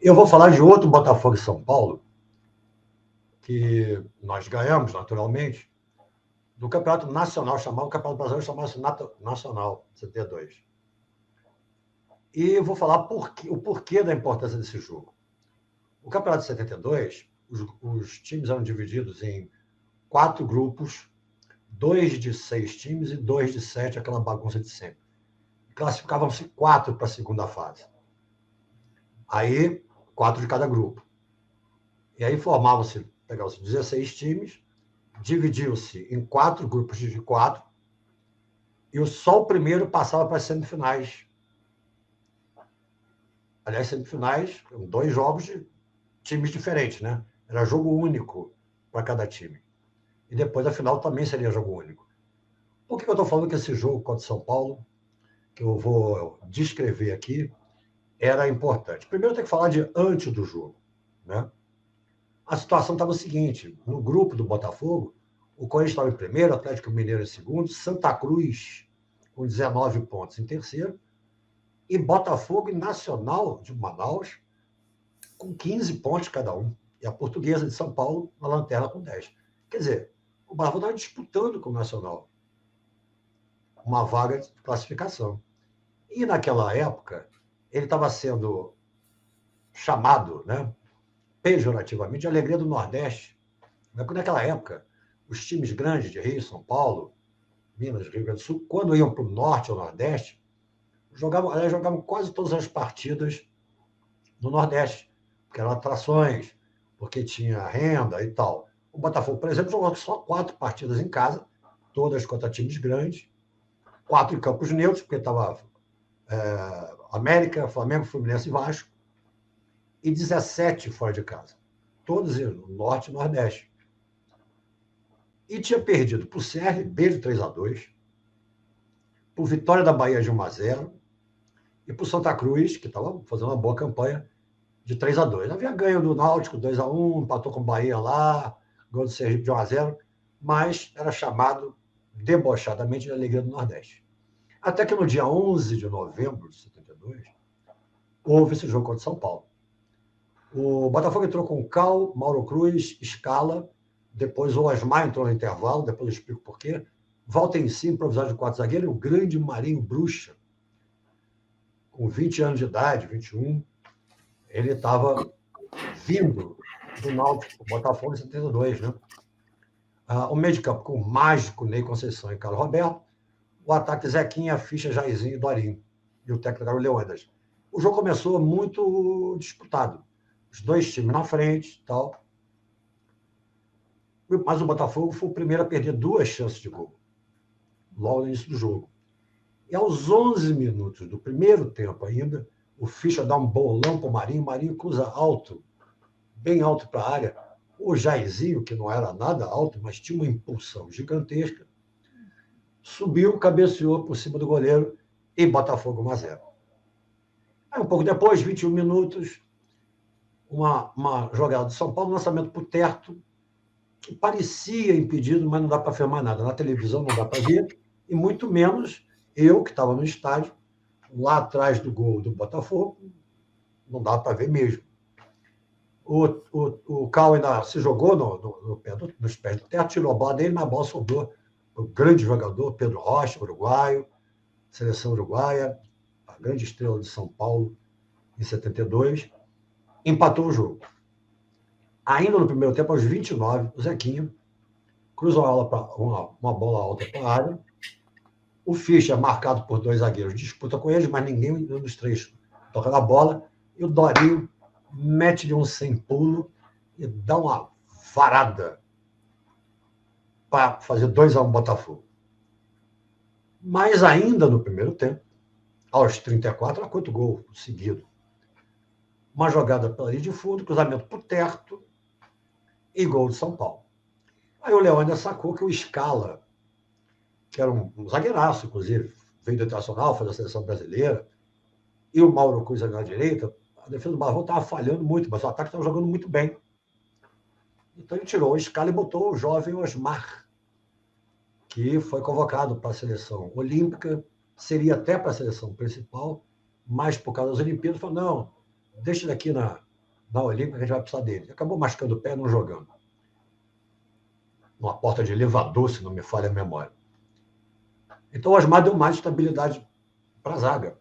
Eu vou falar de outro Botafogo e São Paulo, que nós ganhamos, naturalmente, do Campeonato Nacional, chamado, o Campeonato Brasileiro chamava-se Nacional, 72. E vou falar o porquê da importância desse jogo. O Campeonato de 72, os times eram divididos em 4 grupos, 2 de 6 times e 2 de 7, aquela bagunça de sempre. Classificavam-se 4 para a segunda fase. Aí, 4 de cada grupo. E aí formavam-se, pegavam-se 16 times, dividiam-se em 4 grupos de 4, e só o primeiro passava para as semifinais. Aliás, semifinais, 2 jogos de times diferentes, né? Era jogo único para cada time. E depois a final também seria jogo único. Por que eu estou falando que esse jogo contra o São Paulo, que eu vou descrever aqui, era importante? Primeiro tem que falar de antes do jogo, né? A situação estava o seguinte: no grupo do Botafogo, o Corinthians estava em primeiro, Atlético Mineiro em segundo, Santa Cruz com 19 pontos em terceiro, e Botafogo e Nacional de Manaus com 15 pontos cada um. E a Portuguesa de São Paulo na lanterna com 10. Quer dizer, o Botafogo estava disputando com o Nacional uma vaga de classificação. E naquela época, ele estava sendo chamado, né, pejorativamente, de alegria do Nordeste. Porque naquela época, os times grandes de Rio, São Paulo, Minas, Rio Grande do Sul, quando iam para o Norte ou Nordeste, jogavam quase todas as partidas no Nordeste, porque eram atrações, porque tinha renda e tal. O Botafogo, por exemplo, jogou só 4 partidas em casa, todas contra times grandes, 4 em campos neutros, porque estava América, Flamengo, Fluminense e Vasco, e 17 fora de casa, todos no Norte e Nordeste. E tinha perdido para o CRB de 3-2, para o Vitória da Bahia de 1-0, e para o Santa Cruz, que estava fazendo uma boa campanha, de 3-2. Havia ganho do Náutico 2-1, empatou com o Bahia lá, ganhou do Sergipe de 1-0, mas era chamado debochadamente de Alegria do Nordeste. Até que no dia 11 de novembro de 72, houve esse jogo contra o São Paulo. O Botafogo entrou com Cal, Mauro Cruz, Scala, depois o Osmar entrou no intervalo, depois eu explico por quê. Volta em si, improvisado de 4 zagueiros, o grande Marinho Bruxa, com 20 anos de idade, 21, ele estava vindo do Náutico, o Botafogo em 72, né? O meio de campo com o mágico Ney Conceição e Carlos Roberto, o ataque Zequinha, Ficha, Jairzinho e Dorinho, e o técnico era o Leônidas. O jogo começou muito disputado, os 2 times na frente, tal. Mas o Botafogo foi o primeiro a perder 2 chances de gol, logo no início do jogo. E aos 11 minutos do primeiro tempo ainda, o Ficha dá um bolão para o Marinho cruza alto, bem alto para a área. O Jairzinho, que não era nada alto, mas tinha uma impulsão gigantesca, subiu, cabeceou por cima do goleiro e Botafogo 1-0. Aí um pouco depois, 21 minutos, uma jogada do São Paulo, um lançamento para o teto, que parecia impedido, mas não dá para afirmar nada. Na televisão não dá para ver, e muito menos eu, que estava no estádio, lá atrás do gol do Botafogo, não dá para ver mesmo. O Cal ainda se jogou nos pés do teto, tirou a bola dele, mas a bola sobrou o grande jogador, Pedro Rocha, uruguaio, seleção uruguaia, a grande estrela de São Paulo, em 72, empatou o jogo. Ainda no primeiro tempo, aos 29, o Zequinha cruza uma bola alta para a área, o Ficha, marcado por 2 zagueiros, disputa com eles, mas ninguém dos 3 toca na bola, e o Dorinho mete-lhe um sem pulo e dá uma varada para fazer 2-1 Botafogo. Mas ainda no primeiro tempo, aos 34, há 4 gols seguido. Uma jogada pela linha de fundo, cruzamento para o teto e gol de São Paulo. Aí o Leão ainda sacou que o Scala, que era um zagueiraço, inclusive, veio do Internacional, foi da seleção brasileira, e o Mauro Cruz ali na direita, a defesa do Botafogo estava falhando muito, mas o ataque estava jogando muito bem. Então ele tirou o Scala e botou o jovem Osmar, que foi convocado para a seleção olímpica, seria até para a seleção principal, mas por causa das Olimpíadas, falou, não, deixa ele aqui na Olímpica, que a gente vai precisar dele. Acabou machucando o pé, não jogando. Numa porta de elevador, se não me falha a memória. Então o Osmar deu mais estabilidade para a zaga.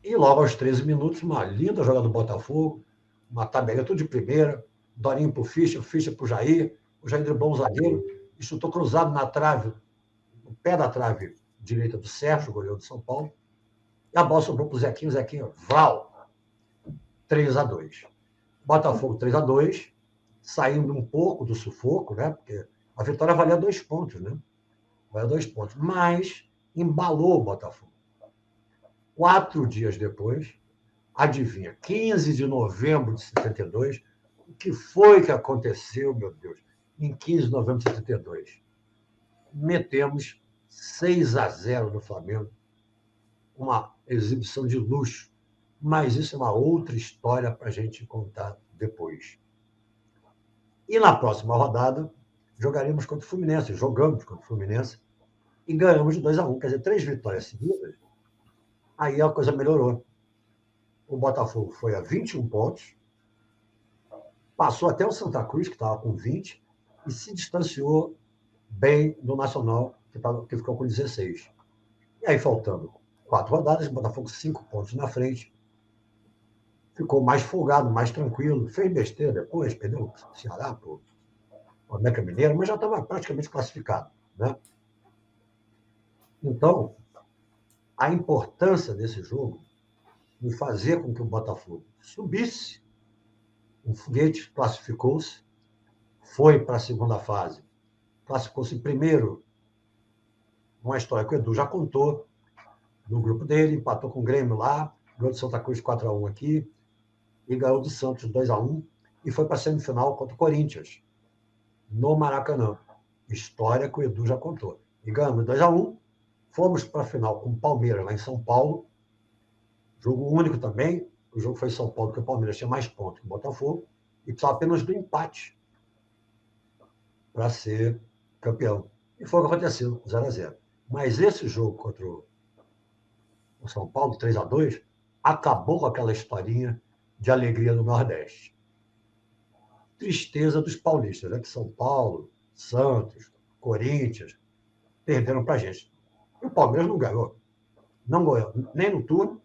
E logo aos 13 minutos, uma linda jogada do Botafogo, uma tabelinha tudo de primeira, Dorinho para o Fischer para o Jair driblou um zagueiro e chutou cruzado na trave, no pé da trave direita do Sérgio, goleiro do São Paulo, e a bola sobrou para o Zequinha, vral, 3-2. Botafogo 3-2, saindo um pouco do sufoco, né? Porque a vitória valia 2 pontos, né? Valia 2 pontos, mas embalou o Botafogo. 4 dias depois, adivinha, 15 de novembro de 72, o que foi que aconteceu, meu Deus, em 15 de novembro de 72? Metemos 6-0 no Flamengo, uma exibição de luxo, mas isso é uma outra história para a gente contar depois. E na próxima rodada, jogaremos contra o Fluminense, jogamos contra o Fluminense e ganhamos de 2-1, quer dizer, 3 vitórias seguidas. Aí a coisa melhorou. O Botafogo foi a 21 pontos, passou até o Santa Cruz, que estava com 20, e se distanciou bem do Nacional, que ficou com 16. E aí, faltando 4 rodadas, o Botafogo 5 pontos na frente, ficou mais folgado, mais tranquilo, fez besteira depois, perdeu o Ceará para o América Mineiro, mas já estava praticamente classificado, né? Então, a importância desse jogo em fazer com que o Botafogo subisse, o Foguete classificou-se, foi para a segunda fase, classificou-se primeiro, uma história que o Edu já contou, no grupo dele, empatou com o Grêmio lá, ganhou do Santa Cruz 4-1 aqui, e ganhou do Santos 2-1, e foi para a semifinal contra o Corinthians, no Maracanã. História que o Edu já contou. E ganhamos 2-1, fomos para a final com o Palmeiras, lá em São Paulo, jogo único também, o jogo foi em São Paulo, porque o Palmeiras tinha mais pontos que o Botafogo, e precisava apenas do empate para ser campeão. E foi o que aconteceu, 0-0. Mas esse jogo contra o São Paulo, 3-2, acabou com aquela historinha de alegria no Nordeste. Tristeza dos paulistas, né? Que São Paulo, Santos, Corinthians perderam para a gente. E o Palmeiras não ganhou. Não ganhou nem no turno,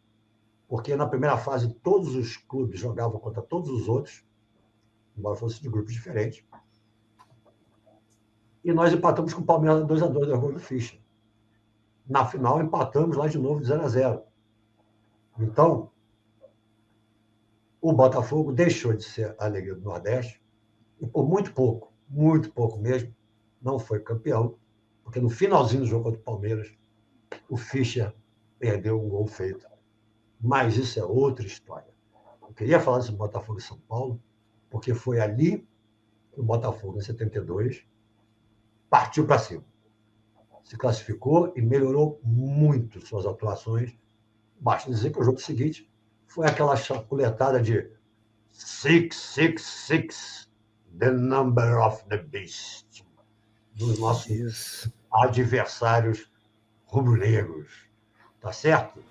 porque na primeira fase todos os clubes jogavam contra todos os outros, embora fosse de grupos diferentes. E nós empatamos com o Palmeiras 2-2 da gol do Fischer. Na final, empatamos lá de novo de 0-0. Então, o Botafogo deixou de ser a alegria do Nordeste e por muito pouco mesmo, não foi campeão, porque no finalzinho do jogo contra o Palmeiras, o Fischer perdeu um gol feito. Mas isso é outra história. Eu queria falar sobre Botafogo e São Paulo, porque foi ali que o Botafogo, em 72, partiu para cima. Se classificou e melhorou muito suas atuações. Basta dizer que o jogo seguinte foi aquela chapuletada de 666, the number of the beast, dos nossos adversários rubro-negros. Tá certo?